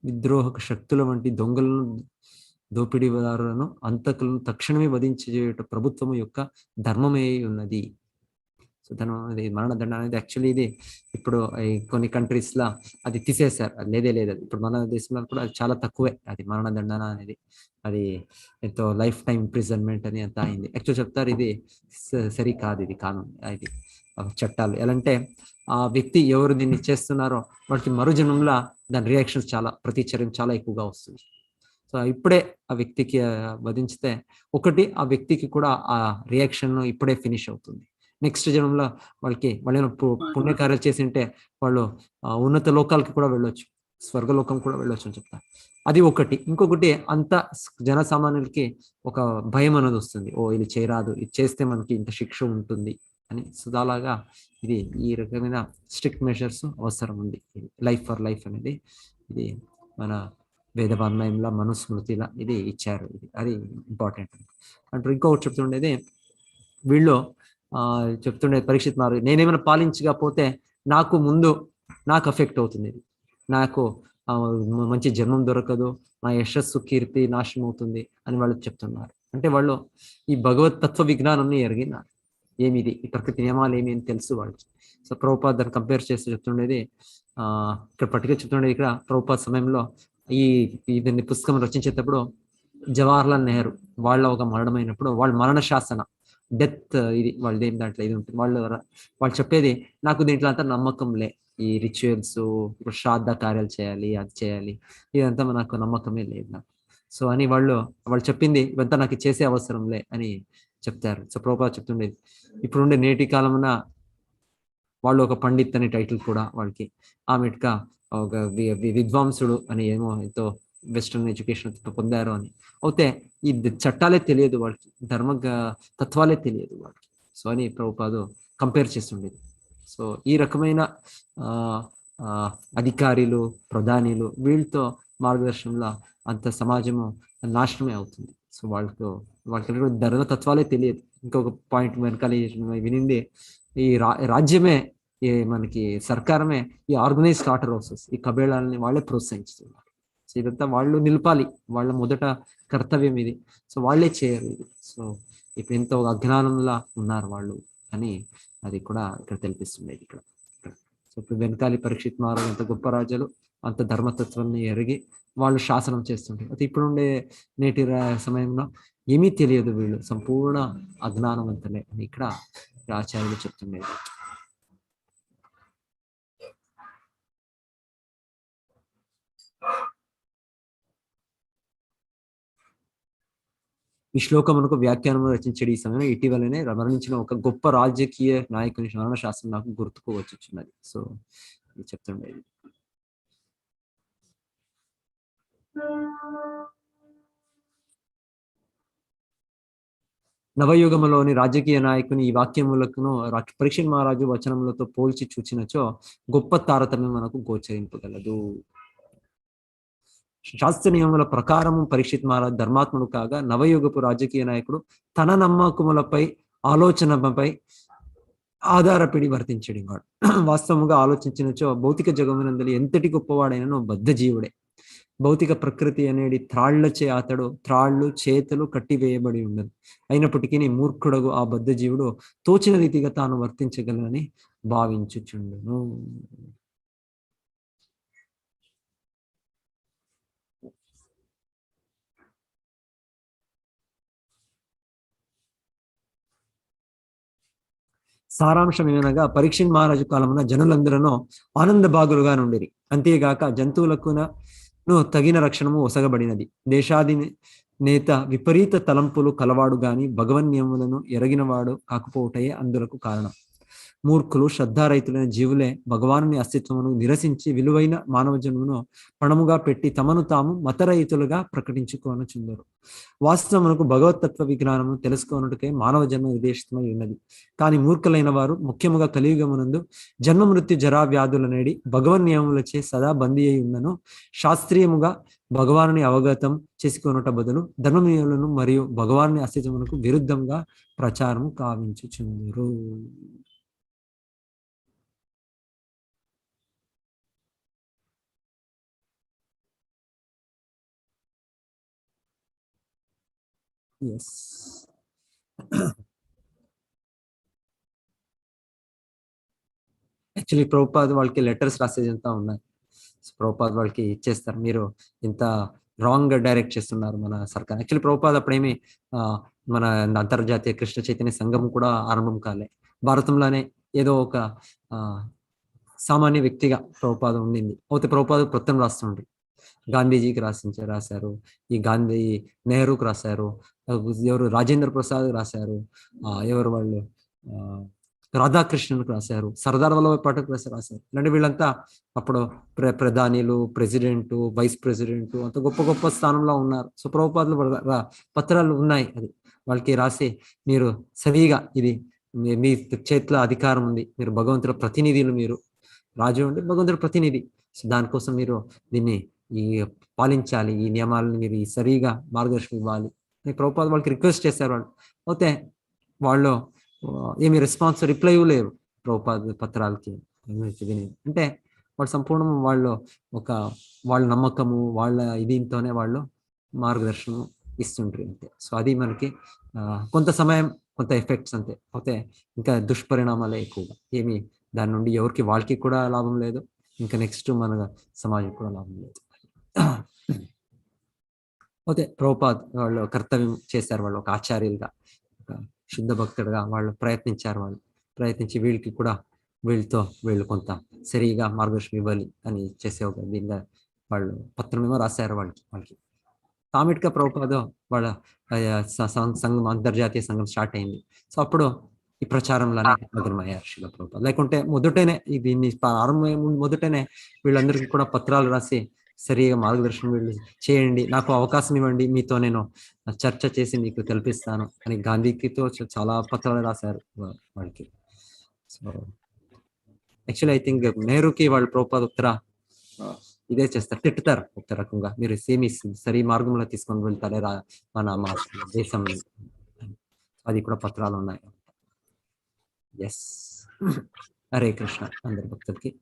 విద్రోహక శక్తుల వంటి దొంగలను, దోపిడీదారులను, అంతకులను తక్షణమే వధించేట ప్రభుత్వము యొక్క ధర్మమే ఉన్నది. సో అది మరణదండ అనేది యాక్చువల్లీ ఇది ఇప్పుడు కొన్ని కంట్రీస్ లా అది తీసేశారు, అది లేదు. ఇప్పుడు మన దేశంలో కూడా అది చాలా తక్కువే, అది మరణదండన అనేది. అది ఎంతో లైఫ్ టైం ఇంప్రిజన్మెంట్ అని అంత అయింది. యాక్చువల్ చెప్తారు ఇది సరి కాదు, ఇది కానూన్, ఇది చట్టాలు. ఎలా అంటే ఆ వ్యక్తి ఎవరు దీన్ని చేస్తున్నారో వాటికి మరుజన్మంలో దాని రియాక్షన్స్ చాలా, ప్రతిచర్యం చాలా ఎక్కువగా వస్తుంది. సో ఇప్పుడే ఆ వ్యక్తికి వధించితే ఒకటి ఆ వ్యక్తికి కూడా ఆ రియాక్షన్ ఇప్పుడే ఫినిష్ అవుతుంది. నెక్స్ట్ జన్మలో వాళ్ళకి వాళ్ళు పుణ్యకార్యాలు చేసి ఉంటే వాళ్ళు ఉన్నత లోకాలకి కూడా వెళ్ళొచ్చు, స్వర్గలోకం కూడా వెళ్ళొచ్చు అని చెప్తారు. అది ఒకటి. ఇంకొకటి అంత జనసామాన్యులకి ఒక భయం అనేది వస్తుంది. ఓ ఇది చేయరాదు, ఇది చేస్తే మనకి ఇంత శిక్ష ఉంటుంది అని. సో అలాగా ఇది ఈ రకమైన స్ట్రిక్ట్ మెషర్స్ అవసరం ఉంది. లైఫ్ ఫర్ లైఫ్ అనేది ఇది మన వేదవాన్మయంలో మనుస్మృతిలా ఇది ఇచ్చారు. ఇది అది ఇంపార్టెంట్ అంటారు. ఇంకొకటి చెప్తుండేది వీళ్ళు చెప్తుండేది పరీక్షిత్ మహారాజు, నేనేమైనా పాలించకపోతే నాకు ముందు నాకు ఎఫెక్ట్ అవుతుంది, నాకు మంచి జన్మం దొరకదు, నా యశస్సు కీర్తి నాశనం అవుతుంది అని వాళ్ళు చెప్తున్నారు. అంటే వాళ్ళు ఈ భగవత్ తత్వ విజ్ఞానాన్ని ఎరిగినారు. ఏమిది ఈ ప్రకృతి నియమాలు ఏమి అని తెలుసు వాళ్ళకి. సో ప్రభుపాద్ దాన్ని కంపేర్ చేస్తూ చెప్తుండేది, ఇక్కడ పర్టికులర్ చెప్తుండేది, ఇక్కడ ప్రభుపాద్ సమయంలో దీన్ని పుస్తకం రచించేటప్పుడు జవహర్లాల్ నెహ్రూ వాళ్ళ ఒక మరణమైనప్పుడు వాళ్ళ మరణ శాసన డెత్ ఇది వాళ్ళది ఏం దాంట్లో ఇది ఉంటుంది. వాళ్ళు చెప్పేది, నాకు దీంట్లో అంతా నమ్మకం లే, ఈ రిచువల్స్ ఇప్పుడు శ్రాద్ధ కార్యాలు చేయాలి, అది చేయాలి, ఇదంతా నాకు నమ్మకమే లేదు నాకు. సో అని వాళ్ళు చెప్పింది ఇవంతా నాకు చేసే అవసరంలే అని చెప్తారు. సో ప్రభుపాద్ చెప్తుండేది, ఇప్పుడుండే నేటి కాలమున వాళ్ళు ఒక పండిత్ అనే టైటిల్ కూడా వాళ్ళకి, ఆమెట్గా ఒక విద్వాంసుడు అని ఏమో ఎంతో వెస్టర్న్ ఎడ్యుకేషన్ పొందారు అని. అయితే ఈ చట్టాలే తెలియదు వాళ్ళకి, ధర్మ తత్వాలే తెలియదు వాళ్ళకి. సో అని ప్రభుపాదు కంపేర్ చేస్తుండేది. సో ఈ రకమైన అధికారులు, ప్రధానిలు వీళ్ళతో మార్గదర్శనంలో అంత సమాజము నాశనమే అవుతుంది. సో వాళ్ళకి ధర్మ తత్వాలే తెలియదు. ఇంకొక పాయింట్ వెనకాల వినింది, ఈ రాజ్యమే మనకి సర్కారమే ఈ ఆర్గనైజ్ స్లాటర్ హౌసెస్, ఈ కబేళాలని వాళ్ళే ప్రోత్సహిస్తున్నారు. సో ఇదంతా వాళ్ళు నిలపాలి, వాళ్ళ మొదట కర్తవ్యం ఇది. సో వాళ్ళే చేయరు ఇది. సో ఇప్పుడు ఎంతో అజ్ఞానంలా ఉన్నారు వాళ్ళు అని అది కూడా ఇక్కడ తెలిపిస్తుండేది ఇక్కడ. సో ఇప్పుడు వెనకాలి పరీక్షిత్ మహారాజు అంత గొప్ప రాజులు, అంత ధర్మతత్వాన్ని ఎరిగి వాళ్ళు శాసనం చేస్తుంటారు. అయితే ఇప్పుడుండే నేటి సమయంలో ఏమీ తెలియదు, వీళ్ళు సంపూర్ణ అజ్ఞానవంతులే అని ఇక్కడ ఆచార్యులు చెప్తుండేది. ఈ శ్లోకమునకు వ్యాఖ్యానం రచించే ఈ సమయంలో ఇటీవలనే మరణించిన ఒక గొప్ప రాజకీయ నాయకుని స్మరణ శాస్త్రం నాకు గుర్తుకు వచ్చుచున్నది. సో ఇది చెప్తుండేది. నవయుగములోని రాజకీయ నాయకుని ఈ వాక్యములకును పరీక్షిత్ మహారాజు వచనములతో పోల్చి చూచినచో గొప్ప తారతమ్యం మనకు గోచరింపగలదు. శాస్త్ర నియముల ప్రకారము పరీక్షిత్ మహారాజ్ ధర్మాత్ముడు కాగా, నవయుగపు రాజకీయ నాయకుడు తన నమ్మకములపై ఆలోచనపై ఆధారపడి వర్తించడి వాడు. వాస్తవముగా ఆలోచించినచో భౌతిక జగమునందలి ఎంతటి గొప్పవాడైనను బద్ధజీవుడే. భౌతిక ప్రకృతి అనేది త్రాళ్లచే అతడు త్రాళ్ళు చేతులు కట్టివేయబడి ఉండదు. అయినప్పటికీ మూర్ఖుడగు ఆ బద్ధజీవుడు తోచిన రీతిగా తాను వర్తించగలనని భావించుచుండును. సారాంశం ఏమనగా, పరీక్షిత్ మహారాజు కాలమున జనులందరూ ఆనంద భాగులుగా నుండిరి. అంతేగాక జంతువులకును తగిన రక్షణము ఒసగబడినది. దేశాది నేత విపరీత తలంపులు కలవాడు గాని భగవన్ నియములను ఎరగినవాడు కాకపోవటయే అందులకు కారణం. మూర్ఖులు శ్రద్ధారహితులైన జీవులే భగవానుని అస్తిత్వమును నిరసించి విలువైన మానవ జన్మను పణముగా పెట్టి తమను తాము మతరహితులుగా ప్రకటించుకొనుచుందరు. వాస్తవమునకు భగవతత్వ విజ్ఞానము తెలుసుకోనుటకే మానవ జన్మ ఉద్దేశితమై ఉన్నది. కానీ మూర్ఖులైన వారు ముఖ్యముగా కలియుగమునందు జన్మ మృత్యు జరా వ్యాధులనేది భగవన్ నియములచే సదా బందీ అయి ఉన్నను శాస్త్రీయముగా భగవానుని అవగతం చేసుకొనుట బదులు ధర్మ నియములను మరియు భగవానుని అస్తిత్వమునకు విరుద్ధంగా ప్రచారం కావించుచుందరు. Yes. యాక్చువల్లీ ప్రభుపాద్ వాళ్ళకి లెటర్స్ రాసేదంతా ఉన్నాయి. ప్రభుపాద్ వాళ్ళకి ఇచ్చేస్తారు, మీరు ఇంత రాంగ్ డైరెక్ట్ చేస్తున్నారు మన సర్కార్. యాక్చువల్లీ ప్రభుపాద్ అప్పుడేమి మన అంతర్జాతీయ కృష్ణ చైతన్య సంఘం కూడా ఆరంభం కాలే. భారతంలోనే ఏదో ఒక సామాన్య వ్యక్తిగా ప్రభుపాదం ఉండింది. అయితే ప్రభుపాద్ పత్రం రాస్తుండ్రి, గాంధీజీకి రాశారు, ఈ గాంధీ నెహ్రూకి రాశారు, ఎవరు రాజేంద్ర ప్రసాద్ రాశారు, ఎవరు వాళ్ళు రాధాకృష్ణన్కి రాశారు, సర్దార్ వల్లభాయ్ పటేల్ రాశారు. ఇలాంటి వీళ్ళంతా అప్పుడు ప్రధానిలు, ప్రెసిడెంట్, వైస్ ప్రెసిడెంట్ అంత గొప్ప గొప్ప స్థానంలో ఉన్నారు. సో ప్రభుపాదులు పత్రాలు ఉన్నాయి, అది వాళ్ళకి రాసి మీరు సరిగా ఇది మీ చేతిలో అధికారం ఉంది, మీరు భగవంతుల ప్రతినిధులు, మీరు రాజు అంటే భగవంతుడి ప్రతినిధి. సో దానికోసం మీరు దీన్ని పాలించాలి, ఈ నియమాలను మీరు సరిగా మార్గదర్శనం ఇవ్వాలి అని ప్రభుపాద వాళ్ళకి రిక్వెస్ట్ చేశారు. వాళ్ళు అయితే వాళ్ళు ఏమి రిప్లై లేవు ప్రభుపాద పత్రాలకి. అంటే వాళ్ళు సంపూర్ణం వాళ్ళ నమ్మకము, వాళ్ళ దీంతోనే వాళ్ళు మార్గదర్శనం ఇస్తుంటారు అంతే. సో అది మనకి కొంత సమయం, కొంత ఎఫెక్ట్స్ అంతే. అయితే ఇంకా దుష్పరిణామాలే ఎక్కువగా, ఏమి దాని నుండి ఎవరికి వాళ్ళకి కూడా లాభం లేదు, ఇంకా నెక్స్ట్ మన సమాజం కూడా లాభం లేదు. అయితే ప్రభుపాద్ వాళ్ళు కర్తవ్యం చేశారు, వాళ్ళు ఒక ఆచార్యులుగా, ఒక శుద్ధ భక్తుడుగా వాళ్ళు ప్రయత్నించి వీళ్ళు కొంత సరిగా మార్గదర్శనం ఇవ్వాలి అని చేసే ఒక దీనిగా వాళ్ళు పత్రమేమో రాశారు వాళ్ళకి. కామిట్గా ప్రభుపాద వాళ్ళ సంఘం, అంతర్జాతీయ సంఘం స్టార్ట్ అయింది. సో అప్పుడు ఈ ప్రచారంలోనే మగ్నమయ్యారు శిల ప్రభుపాద. లేకుంటే దీన్ని మొదటనే వీళ్ళందరికీ కూడా పత్రాలు రాసి సరిగా మార్గదర్శనం వీళ్ళు చేయండి, నాకు అవకాశం ఇవ్వండి, మీతో నేను చర్చ చేసి మీకు కల్పిస్తాను అని గాంధీకితో చాలా పత్రాలు రాశారు వాళ్ళకి. సో యాక్చువల్లీ ఐ థింక్ నెహ్రూకి వాళ్ళు ప్రభుపాద ఉత్తర ఇదే చేస్తారు, తిట్టుతారు ఒక రకంగా, మీరు సరి మార్గంలో తీసుకొని వెళ్తారే మా దేశం. అది కూడా పత్రాలు ఉన్నాయి. ఎస్, హరే కృష్ణ అందరి భక్తులకి.